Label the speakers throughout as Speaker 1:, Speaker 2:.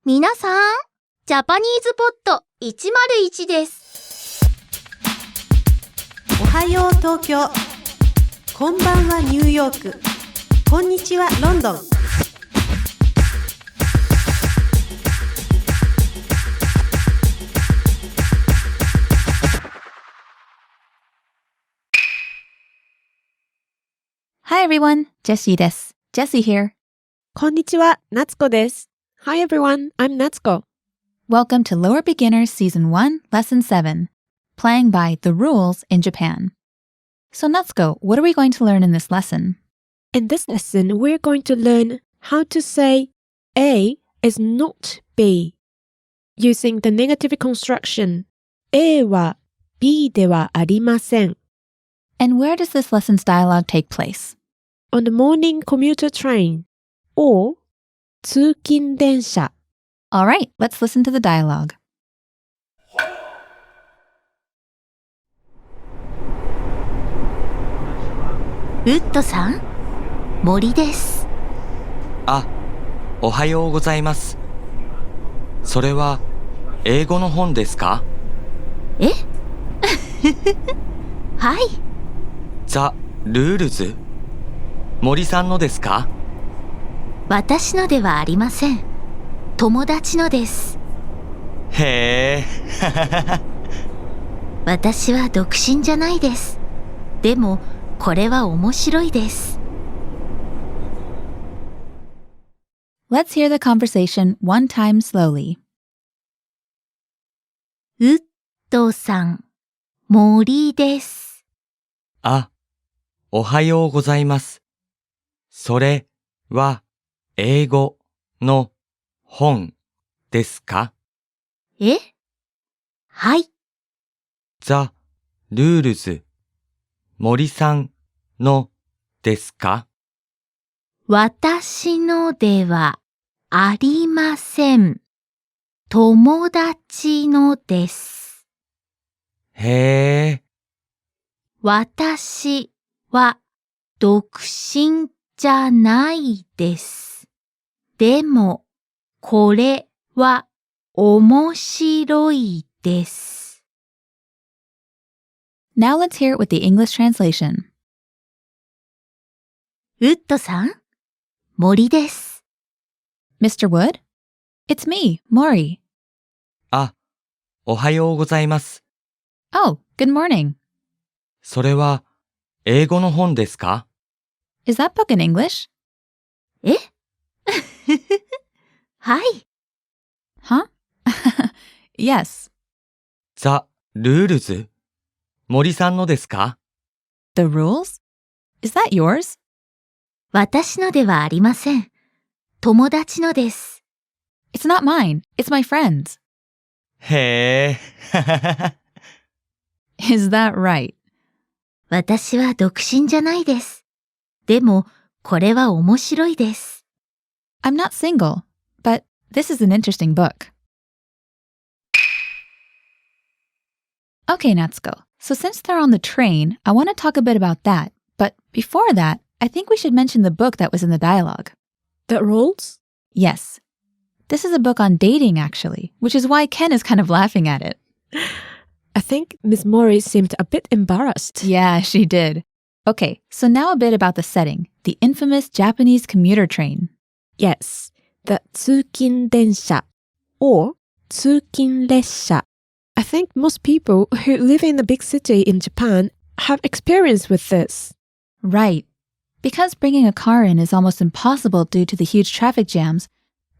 Speaker 1: 皆さん、ジャパニーズポッド101です。
Speaker 2: おはよう東京。こんばんはニューヨーク。こんにちはロンドン。
Speaker 3: Hi everyone, Jessie です。Jessie here.
Speaker 4: こんにちは、夏子です。Hi everyone, I'm Natsuko.
Speaker 3: Welcome to Lower Beginners Season 1, Lesson 7, Playing by the Rules in Japan. So Natsuko, what are we going to learn in this lesson?
Speaker 4: In this lesson, we're going to learn how to say A is not B using the negative construction A は B ではありません。
Speaker 3: And where does this lesson's dialogue take place?
Speaker 4: On the morning commuter train or 通勤電車。
Speaker 3: All right, let's listen to the dialogue.
Speaker 1: ウッドさん、森です。
Speaker 5: あ、おはようございます。それは英語の本ですか？
Speaker 1: えはい。
Speaker 5: ザ・ルールズ？森さんのですか？
Speaker 1: 私のではありません。友達のです。
Speaker 5: へえ。
Speaker 1: 私は独身じゃないです。でも、これは面白いです。
Speaker 3: Let's hear the conversation one time slowly.
Speaker 1: ウッドさん、森です。
Speaker 5: あ、おはようございます。それは英語の本ですか？
Speaker 1: え？はい。
Speaker 5: ザ・ルールズ、森さんのですか？
Speaker 1: 私のではありません。友達のです。
Speaker 5: へえ。
Speaker 1: 私は独身じゃないです。でも、これは面白いです。
Speaker 3: Now let's hear it with the English translation.
Speaker 1: ウッドさん、森です。
Speaker 3: Mr. Wood? It's me, Mori.
Speaker 5: あ、おはようございます。
Speaker 3: Oh, good morning.
Speaker 5: それは英語の本ですか？
Speaker 3: Is that book in English?
Speaker 1: えはい。
Speaker 3: Huh? Yes.
Speaker 5: ザ・ルールズ？森さんのですか？
Speaker 3: The rules? Is that yours?
Speaker 1: 私のではありません。友達のです。
Speaker 3: It's not mine. It's my friend's.
Speaker 5: へえ。
Speaker 3: Is that right?
Speaker 1: 私は独身じゃないです。でも、これは面白いです。
Speaker 3: I'm not single, but this is an interesting book. Okay, Natsuko. So since they're on the train, I want to talk a bit about that. But before that, I think we should mention the book that was in the dialogue.
Speaker 4: The rules?
Speaker 3: Yes. This is a book on dating, actually, which is why Ken is kind of laughing at it.
Speaker 4: I think Miss Mori seemed a bit embarrassed.
Speaker 3: Yeah, she did. Okay, so now a bit about the setting, the infamous Japanese commuter train.
Speaker 4: Yes, the 通勤電車 or 通勤列車. I think most people who live in a big city in Japan have experience with this.
Speaker 3: Right. Because bringing a car in is almost impossible due to the huge traffic jams,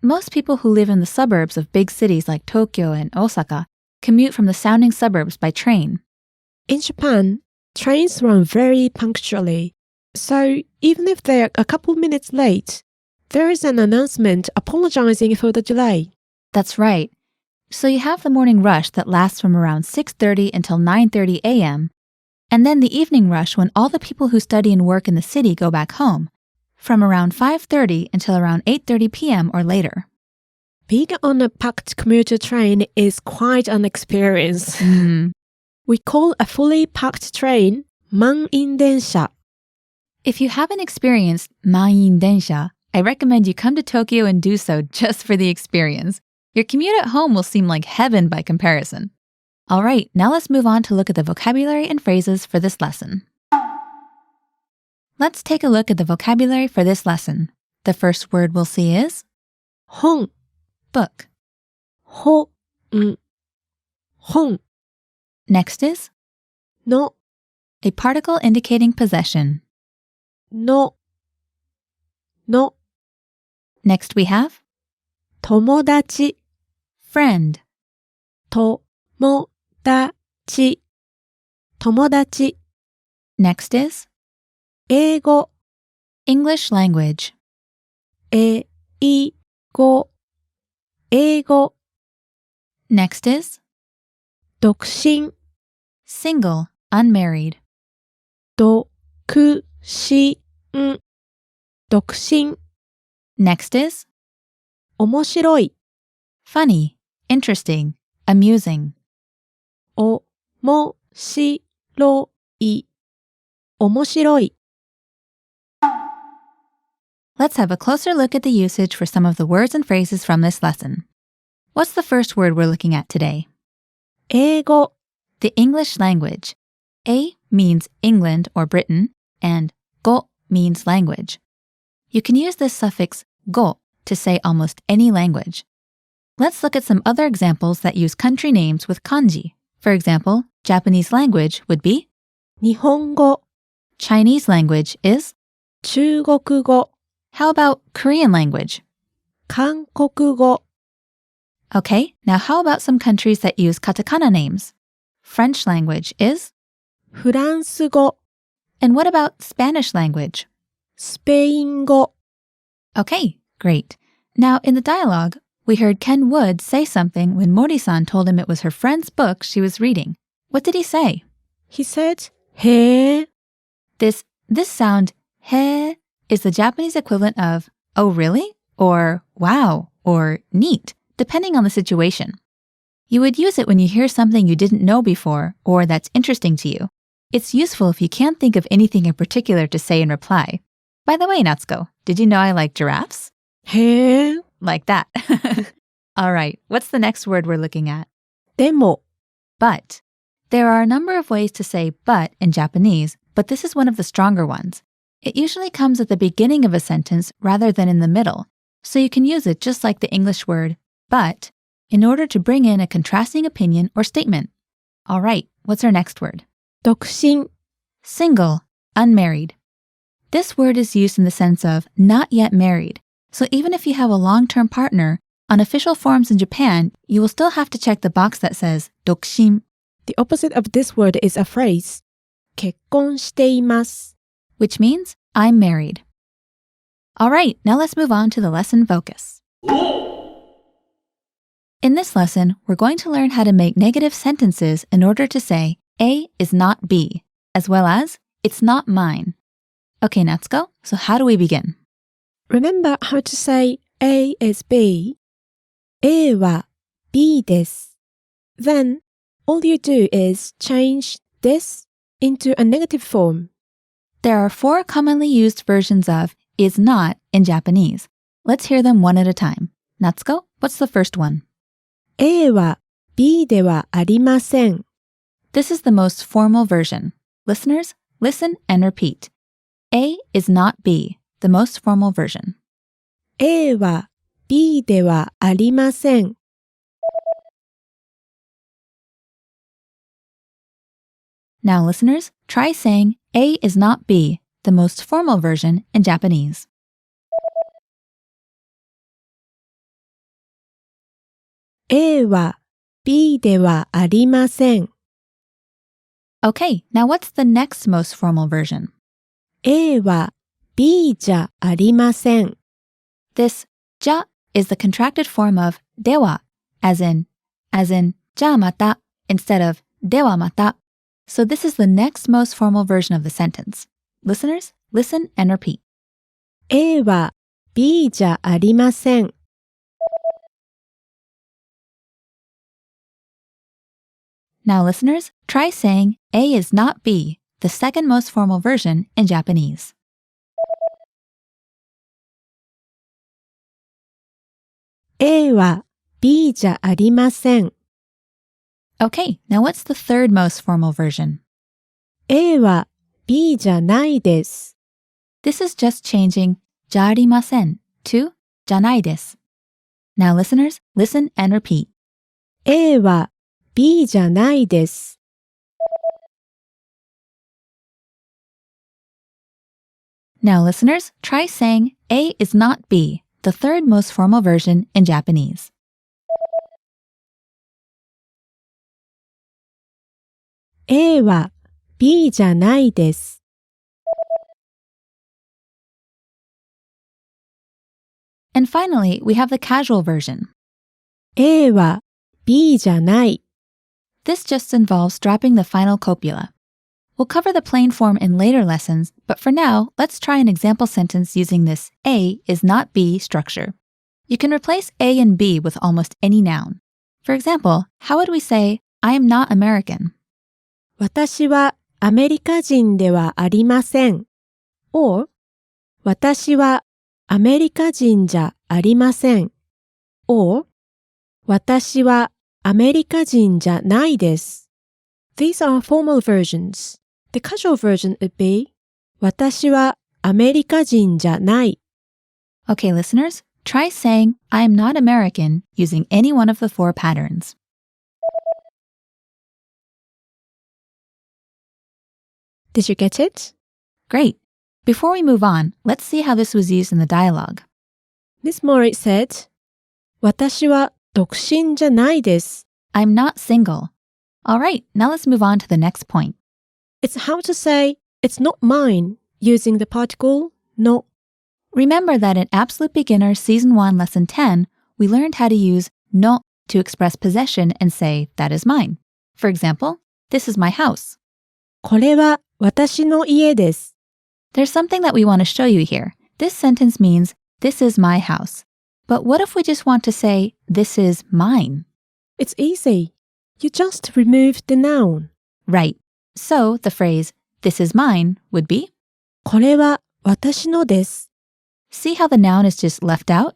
Speaker 3: most people who live in the suburbs of big cities like Tokyo and Osaka commute from the surrounding suburbs by train.
Speaker 4: In Japan, trains run very punctually, so even if they're a couple minutes late, there is an announcement apologizing for the delay.
Speaker 3: That's right. So you have the morning rush that lasts from around 6:30 until 9:30 a.m., and then the evening rush when all the people who study and work in the city go back home, from around 5:30 until around 8:30 p.m. or later.
Speaker 4: Being on a packed commuter train is quite an experience. We call a fully packed train 満員電車.
Speaker 3: If you haven't experienced 満員電車, I recommend you come to Tokyo and do so just for the experience. Your commute at home will seem like heaven by comparison. All right, now let's move on to look at the vocabulary and phrases for this lesson. Let's take a look at the vocabulary for this lesson. The first word we'll see is
Speaker 4: 本、
Speaker 3: book.
Speaker 4: ほん、本
Speaker 3: Next is
Speaker 4: の、
Speaker 3: a particle indicating possession.
Speaker 4: の
Speaker 3: Next we have
Speaker 4: 友達、
Speaker 3: friend.
Speaker 4: 友達、友達
Speaker 3: Next is
Speaker 4: 英語、
Speaker 3: English language.
Speaker 4: 英語、英語
Speaker 3: Next is
Speaker 4: 独身、
Speaker 3: single, unmarried.
Speaker 4: 独身、独身
Speaker 3: Next is
Speaker 4: 面白い、
Speaker 3: funny, interesting, amusing.
Speaker 4: 面白い、面白い
Speaker 3: Let's have a closer look at the usage for some of the words and phrases from this lesson. What's the first word we're looking at today?
Speaker 4: 英語、
Speaker 3: The English language. A means England or Britain, and go means language. You can use this suffix go to say almost any language. Let's look at some other examples that use country names with kanji. For example, Japanese language would be
Speaker 4: 日本語、
Speaker 3: Chinese language is.
Speaker 4: 中国語、
Speaker 3: How about Korean language?
Speaker 4: 韓国語、
Speaker 3: Okay, now how about some countries that use katakana names? French language is.
Speaker 4: フランス語、
Speaker 3: And what about Spanish language?
Speaker 4: スペイン語、
Speaker 3: Okay, great. Now, in the dialogue, we heard Ken Wood say something when Mori-san told him it was her friend's book she was reading. What did he say?
Speaker 4: He said, へー、
Speaker 3: This sound, he, is the Japanese equivalent of, oh really? Or wow, or neat, depending on the situation. You would use it when you hear something you didn't know before or that's interesting to you. It's useful if you can't think of anything in particular to say in reply. By the way, Natsuko, did you know I like giraffes?
Speaker 4: へー、
Speaker 3: Like that. All right, what's the next word we're looking at?
Speaker 4: でも、
Speaker 3: But. There are a number of ways to say but in Japanese, but this is one of the stronger ones. It usually comes at the beginning of a sentence rather than in the middle, so you can use it just like the English word but in order to bring in a contrasting opinion or statement. All right, what's our next word?
Speaker 4: 独身、
Speaker 3: Single, unmarried. This word is used in the sense of not yet married, so even if you have a long-term partner, on official forms in Japan, you will still have to check the box that says 独身.
Speaker 4: The opposite of this word is a phrase, 結婚しています。
Speaker 3: Which means I'm married. All right, now let's move on to the lesson focus. In this lesson, we're going to learn how to make negative sentences in order to say A is not B, as well as it's not mine. Okay, Natsuko, so how do we begin?
Speaker 4: Remember how to say A is B. A は B です。Then, all you do is change this into a negative form.
Speaker 3: There are 4 commonly used versions of is not in Japanese. Let's hear them one at a time. Natsuko, what's the first one?
Speaker 4: A は B ではありません。
Speaker 3: This is the most formal version. Listeners, listen and repeat. A is not B, the most formal version.
Speaker 4: A は B ではありません。
Speaker 3: Now, listeners, try saying A is not B, the most formal version in Japanese.
Speaker 4: A は B ではありません。
Speaker 3: Okay, now what's the next most formal version?
Speaker 4: A は B じゃありません。
Speaker 3: This じゃ is the contracted form of では, as in じゃあまた instead of ではまた. So this is the next most formal version of the sentence. Listeners, listen and repeat.
Speaker 4: A は B じゃありません。
Speaker 3: Now, listeners, try saying A is not B, the second most formal version in Japanese.
Speaker 4: A は B じゃありません。
Speaker 3: Okay, now what's the third most formal version?
Speaker 4: A は B じゃないです。
Speaker 3: This is just changing じゃありません to じゃないです。Now listeners, listen and repeat.
Speaker 4: A は B じゃないです。
Speaker 3: Now listeners, try saying A is not B, the third most formal version in Japanese.
Speaker 4: A は B じゃないです。
Speaker 3: And finally, we have the casual version.
Speaker 4: A は B じゃない。
Speaker 3: This just involves dropping the final copula. We'll cover the plain form in later lessons, but for now, let's try an example sentence using this A is not B structure. You can replace A and B with almost any noun. For example, how would we say, I am not American?
Speaker 4: 私はアメリカ人ではありません。or 私はアメリカ人じゃありません。or 私はアメリカ人じゃないです。These are formal versions. The casual version would be 私はアメリカ人じゃない。
Speaker 3: Okay, listeners, try saying I am not American using any one of the four patterns.
Speaker 4: Did you get it?
Speaker 3: Great. Before we move on, let's see how this was used in the dialogue.
Speaker 4: Miss Mori said 私は独身じゃないです。
Speaker 3: I'm not single. All right, now let's move on to the next point.
Speaker 4: It's how to say it's not mine using the particle no.
Speaker 3: Remember that in Absolute Beginner Season 1 Lesson 10, we learned how to use no to express possession and say, that is mine. For example, this is my house.
Speaker 4: これは私の家です。
Speaker 3: There's something that we want to show you here. This sentence means, this is my house. But what if we just want to say, this is mine?
Speaker 4: It's easy. You just remove the noun.
Speaker 3: Right. So the phrase, this is mine, would be,
Speaker 4: これは私のです。
Speaker 3: see how the noun is just left out?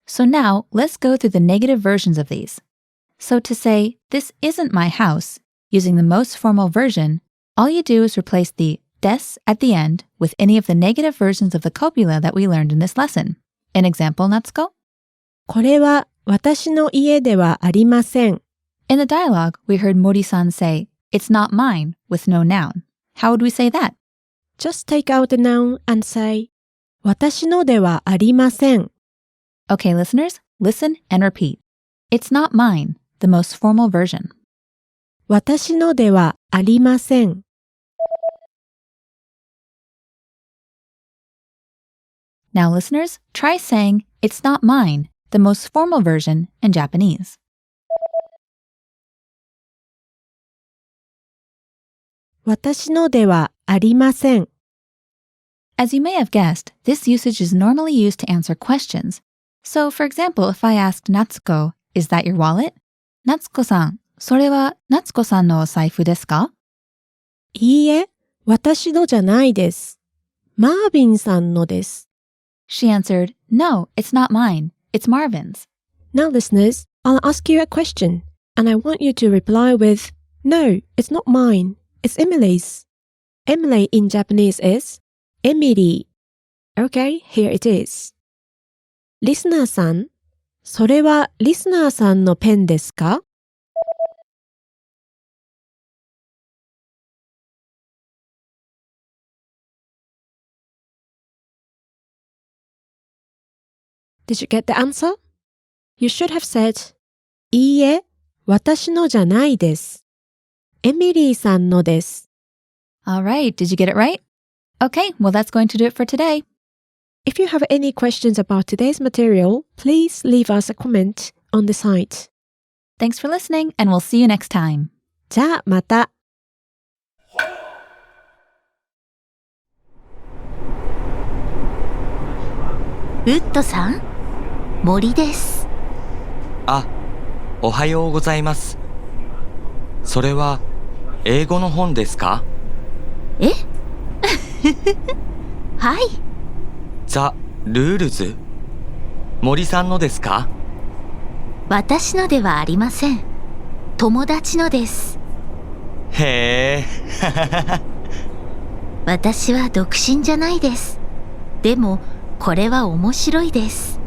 Speaker 3: So now let's go through the negative versions of these. So to say, this isn't my house, using the most formal version, all you do is replace the des at the end with any of the negative versions of the copula that we learned in this lesson. An example, Natsuko?
Speaker 4: これは私の家ではありません。
Speaker 3: In the dialogue, we heard Mori-san say, it's not mine, with no noun. How would we say that?
Speaker 4: Just take out the noun and say 私のではありません。
Speaker 3: Okay, listeners, listen and repeat. It's not mine, the most formal version.
Speaker 4: 私のではありません。
Speaker 3: Now, listeners, try saying, it's not mine, the most formal version in Japanese.
Speaker 4: 私のではありません。
Speaker 3: As you may have guessed, this usage is normally used to answer questions. So, for example, if I asked Natsuko, is that your wallet? Natsuko-san, それは夏子さんのお財布ですか?
Speaker 4: いいえ、私のじゃないです。マービンさんのです。
Speaker 3: She answered, no, it's not mine. It's Marvin's.
Speaker 4: Now listeners, I'll ask you a question, and I want you to reply with, no, it's not mine. It's Emily's. Emily in Japanese is Emily. Okay, here it is. リスナーさん、それはリスナーさんのペンですか? Did you get the answer? You should have said, いいえ、私のじゃないです。エミリーさんのです。
Speaker 3: All right, did you get it right? Okay, well that's going to do it for today.
Speaker 4: If you have any questions about today's material, please leave us a comment on the site.
Speaker 3: Thanks for listening, and we'll see you next time.
Speaker 4: じゃあまた。
Speaker 1: ウッドさん、森です。
Speaker 5: あ、おはようございます。それは英語の本ですか？
Speaker 1: えはい。
Speaker 5: ザ・ルールズ？森さんのですか？
Speaker 1: 私のではありません。友達のです。
Speaker 5: へえ。
Speaker 1: 私は独身じゃないです。でも、これは面白いです。